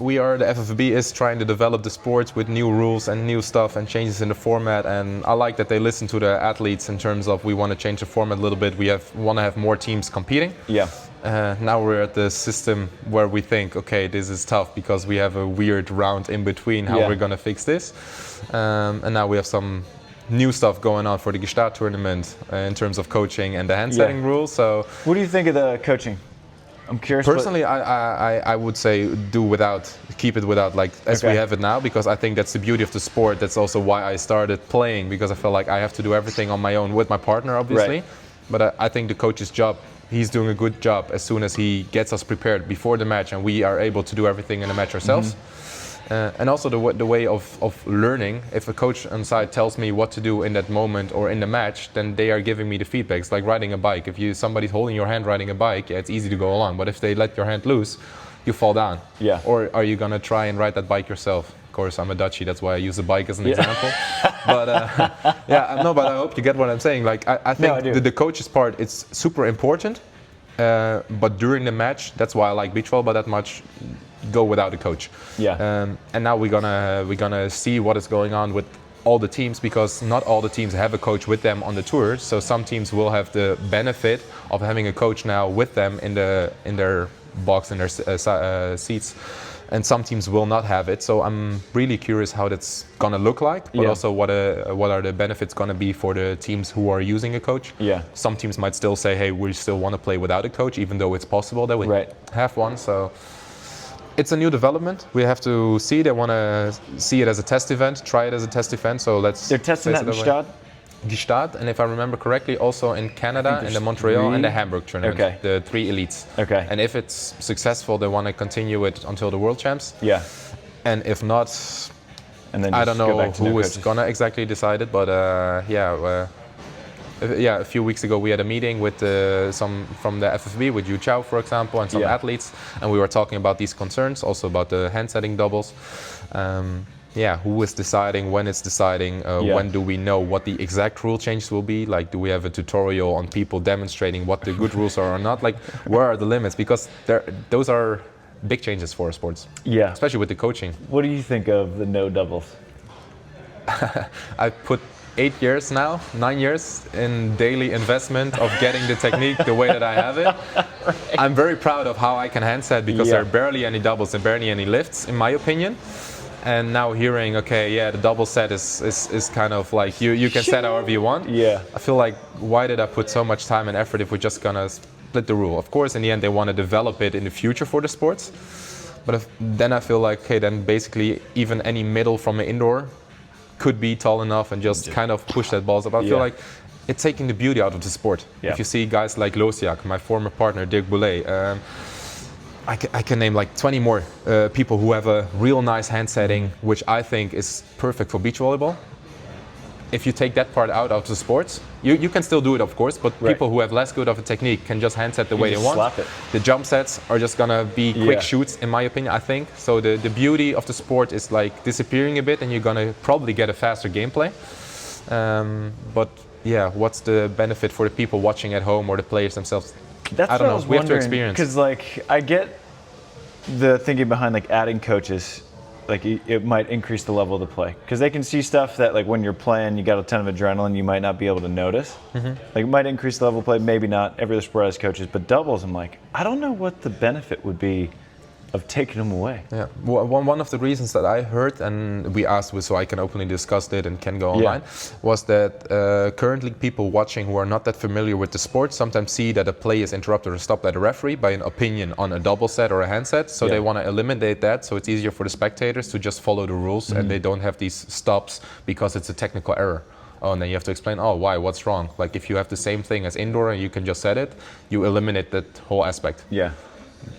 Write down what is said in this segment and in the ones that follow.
we are, the FFB is trying to develop the sports with new rules and new stuff and changes in the format, and I like that they listen to the athletes in terms of we want to change the format a little bit. We want to have more teams competing. Yeah. Now we're at the system where we think, okay, this is tough because we have a weird round in between how we're going to fix this. And now we have some new stuff going on for the Gestart tournament in terms of coaching and the hand setting rules. So, what do you think of the coaching? I'm curious. Personally, I would say keep it without, like as we have it now, because I think that's the beauty of the sport. That's also why I started playing, because I felt like I have to do everything on my own with my partner, obviously. Right. But I think the coach's job, he's doing a good job as soon as he gets us prepared before the match, and we are able to do everything in the match ourselves. And also the way of learning. If a coach on side tells me what to do in that moment or in the match, then they are giving me the feedback. It's like riding a bike. If somebody's holding your hand riding a bike, it's easy to go along. But if they let your hand loose, you fall down. Yeah. Or are you gonna try and ride that bike yourself? Of course, I'm a Dutchie. That's why I use a bike as an example. But but I hope you get what I'm saying. Like I think the coach's part, it's super important. But during the match, that's why I like beach volleyball that much. Go without a coach. Yeah. And now we're gonna see what is going on with all the teams, because not all the teams have a coach with them on the tour. So some teams will have the benefit of having a coach now with them in their box, in their seats, and some teams will not have it. So I'm really curious how that's gonna look like, but also what are the benefits gonna be for the teams who are using a coach. Yeah. Some teams might still say, hey, we still want to play without a coach, even though it's possible that we have one. So it's a new development. We have to see. They want to see it as a test event, try it as a test event. So They're testing that in Gestart? Gestart, and if I remember correctly, also in Canada, in the Montreal and the Hamburg tournament. Okay. The 3 elites. Okay. And if it's successful, they want to continue it until the World Champs. Yeah. And if not, and then I don't know who is gonna exactly decide it, but a few weeks ago we had a meeting with some from the FFB, with Yu Chao, for example, and some athletes, and we were talking about these concerns, also about the hand setting doubles. Who is deciding, when it's deciding, when do we know what the exact rule changes will be? Like, do we have a tutorial on people demonstrating what the good rules are or not? Like, where are the limits? Because those are big changes for sports. Yeah. Especially with the coaching. What do you think of the no doubles? I put 9 years in daily investment of getting the technique the way that I have it. I'm very proud of how I can hand set, because there are barely any doubles and barely any lifts, in my opinion. And now hearing, the double set is kind of like you can set however you want. Yeah. I feel like, why did I put so much time and effort if we're just gonna split the rule? Of course, in the end, they want to develop it in the future for the sports. But then I feel like, then basically even any middle from an indoor could be tall enough and just kind of push that balls up. I feel like it's taking the beauty out of the sport. Yeah. If you see guys like Losiak, my former partner, Dirk Boulet, I can name like 20 more people who have a real nice hand setting, which I think is perfect for beach volleyball. If you take that part out of the sports, you can still do it, of course, but people who have less good of a technique can just hand set the way they want. Slap it. The jump sets are just gonna be quick shoots, in my opinion, I think. So the beauty of the sport is like disappearing a bit, and you're gonna probably get a faster gameplay. But what's the benefit for the people watching at home or the players themselves? That's I don't know. What I was we have to experience. Because I get the thinking behind adding coaches. It might increase the level of the play, because they can see stuff that when you're playing, you got a ton of adrenaline, you might not be able to notice. Mm-hmm. It might increase the level of play, maybe not. Every other sport has coaches, but doubles, I'm like, I don't know what the benefit would be of taking them away. Yeah, one of the reasons that I heard, and we asked, so I can openly discuss it and can go online, was that currently people watching who are not that familiar with the sport sometimes see that a play is interrupted or stopped by the referee by an opinion on a double set or a hand set, so they want to eliminate that, so it's easier for the spectators to just follow the rules, and they don't have these stops because it's a technical error. Oh, and then you have to explain, why, what's wrong? Like, if you have the same thing as indoor and you can just set it, you eliminate that whole aspect. Yeah.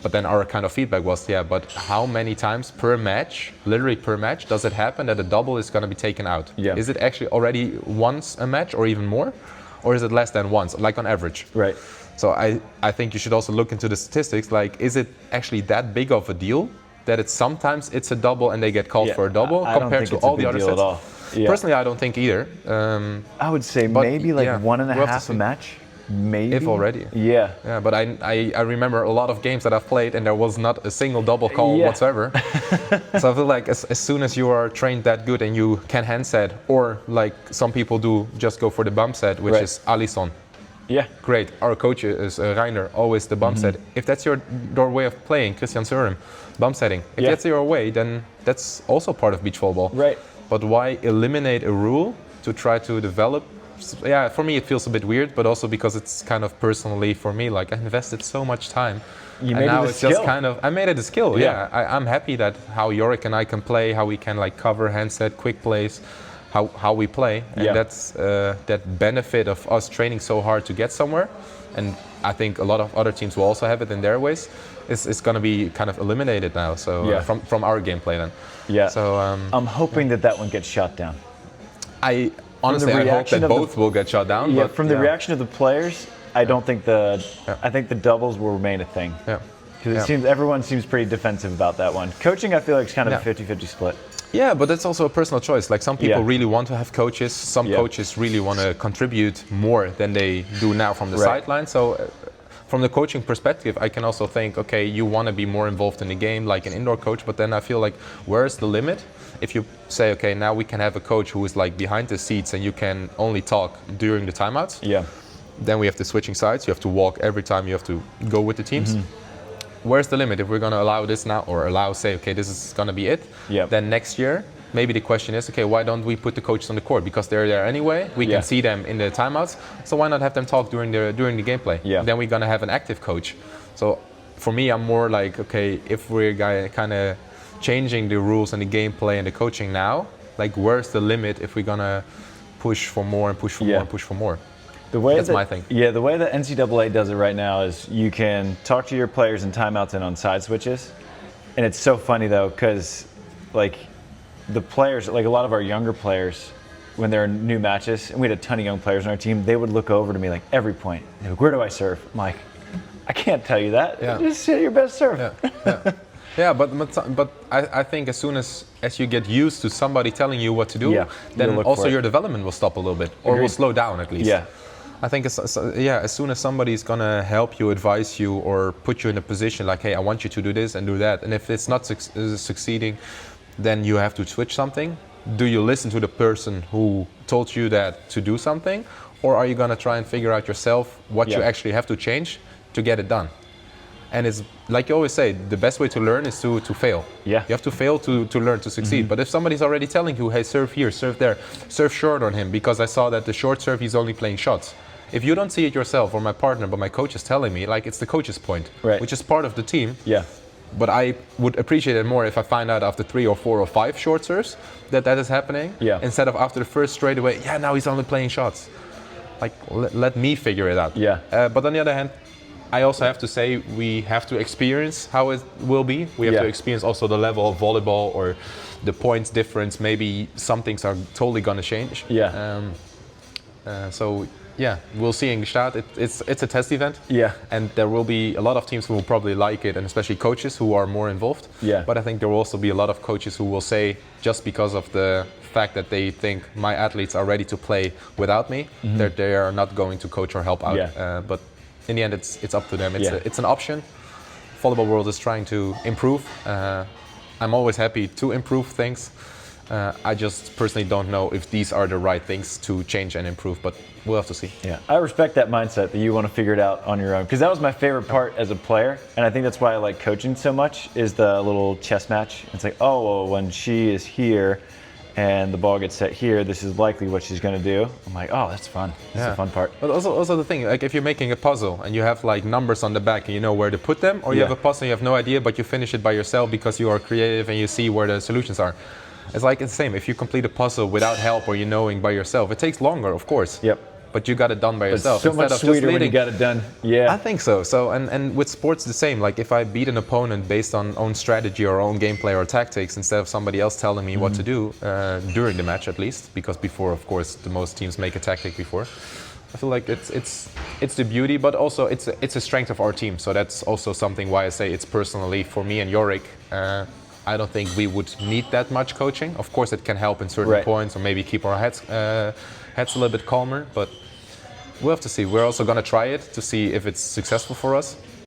But then our kind of feedback was, but how many times per match, literally per match, does it happen that a double is going to be taken out? Yeah. Is it actually already once a match or even more? Or is it less than once, like on average? Right. So I think you should also look into the statistics, like, is it actually that big of a deal that sometimes it's a double and they get called for a double compared to all the other sets? At all. Yeah. Personally, I don't think either. I would say maybe 1.5 a match. maybe. If already. Yeah. Yeah, but I remember a lot of games that I've played and there was not a single double call whatsoever. So I feel like as soon as you are trained that good and you can hand set, or like some people do, just go for the bump set, which is Alisson. Yeah. Great. Our coach is Reiner, always the bump set. If that's your way of playing, Christian Sørum, bump setting. If that's your way, then that's also part of beach volleyball. Right. But why eliminate a rule to try to develop? Yeah, for me it feels a bit weird, but also because it's kind of personally for me, like I invested so much time. You made it a skill. Just kind of, I made it a skill, I'm happy that how Yorick and I can play, how we can like cover, handset, quick plays, how we play. And that's that benefit of us training so hard to get somewhere. And I think a lot of other teams will also have it in their ways. It's going to be kind of eliminated now, so from our gameplay then. Yeah. So I'm hoping that one gets shot down. Honestly, I hope that both will get shot down. Yeah, but from the reaction of the players, I don't think I think the doubles will remain a thing. Yeah. Because everyone seems pretty defensive about that one. Coaching, I feel like, is kind of a 50-50 split. Yeah, but that's also a personal choice. Like some people really want to have coaches. Some coaches really want to contribute more than they do now from the sideline. So from the coaching perspective, I can also think, okay, you want to be more involved in the game, like an indoor coach. But then I feel like, where's the limit? If you say, okay, now we can have a coach who is like behind the seats and you can only talk during the timeouts. Yeah. Then we have the switching sides. You have to walk every time. You have to go with the teams. Where's the limit? If we're going to allow this now, or say, okay, this is going to be it, then next year, maybe the question is, okay, why don't we put the coaches on the court? Because they're there anyway. We can see them in the timeouts. So why not have them talk during the gameplay? Yeah. Then we're going to have an active coach. So for me, I'm more like, okay, if we're kind of changing the rules and the gameplay and the coaching now, like where's the limit if we're going to push for more and push for more and push for more? That's my thing. Yeah, the way that NCAA does it right now is you can talk to your players in timeouts and on side switches. And it's so funny though, because like the players, like a lot of our younger players, when they're in new matches, and we had a ton of young players on our team, they would look over to me like every point. They're like, where do I serve? I'm like, I can't tell you that. Just hit your best serve. Yeah, but I think as soon as you get used to somebody telling you what to do, then also your development will stop a little bit, or will slow down at least. Yeah. I think as soon as somebody's gonna help you, advise you, or put you in a position like, hey, I want you to do this and do that, and if it's not succeeding, then you have to switch something. Do you listen to the person who told you that to do something, or are you gonna try and figure out yourself what you actually have to change to get it done? And it's like you always say, the best way to learn is to fail. Yeah. You have to fail to learn to succeed. But if somebody's already telling you, hey, serve here, serve there, serve short on him, because I saw that the short serve, he's only playing shots. If you don't see it yourself or my partner, but my coach is telling me, like it's the coach's point, which is part of the team. Yeah. But I would appreciate it more if I find out after 3 or 4 or 5 short serves that is happening, instead of after the first straight away, now he's only playing shots. Like, let me figure it out. Yeah. But on the other hand, I also have to say we have to experience how it will be. We have to experience also the level of volleyball or the points difference. Maybe some things are totally going to change. Yeah. So we'll see in Gstaad. It's a test event. Yeah. And there will be a lot of teams who will probably like it, and especially coaches who are more involved. Yeah. But I think there will also be a lot of coaches who will say, just because of the fact that they think my athletes are ready to play without me, that they are not going to coach or help out. Yeah. But in the end, it's up to them. It's an option. Volleyball world is trying to improve. I'm always happy to improve things. I just personally don't know if these are the right things to change and improve, but we'll have to see. Yeah, I respect that mindset that you want to figure it out on your own, because that was my favorite part as a player, and I think that's why I like coaching so much, is the little chess match. It's like, oh, well, when she is here and the ball gets set here, this is likely what she's going to do. I'm like, oh, that's fun. That's the fun part. But also the thing, like if you're making a puzzle and you have like numbers on the back and you know where to put them, or you have a puzzle and you have no idea, but you finish it by yourself because you are creative and you see where the solutions are. It's like it's the same. If you complete a puzzle without help or you knowing by yourself, it takes longer, of course. Yep. But you got it done by yourself. It's so much sweeter when you got it done. Yeah. I think so. So and with sports the same. Like if I beat an opponent based on own strategy or own gameplay or tactics, instead of somebody else telling me what to do during the match at least, because before, of course, the most teams make a tactic before. I feel like it's the beauty, but also it's a strength of our team. So that's also something why I say it's personally for me and Yorick. I don't think we would need that much coaching. Of course, it can help in certain points, or maybe keep our heads a little bit calmer. But we'll have to see. We're also going to try it to see if it's successful for us.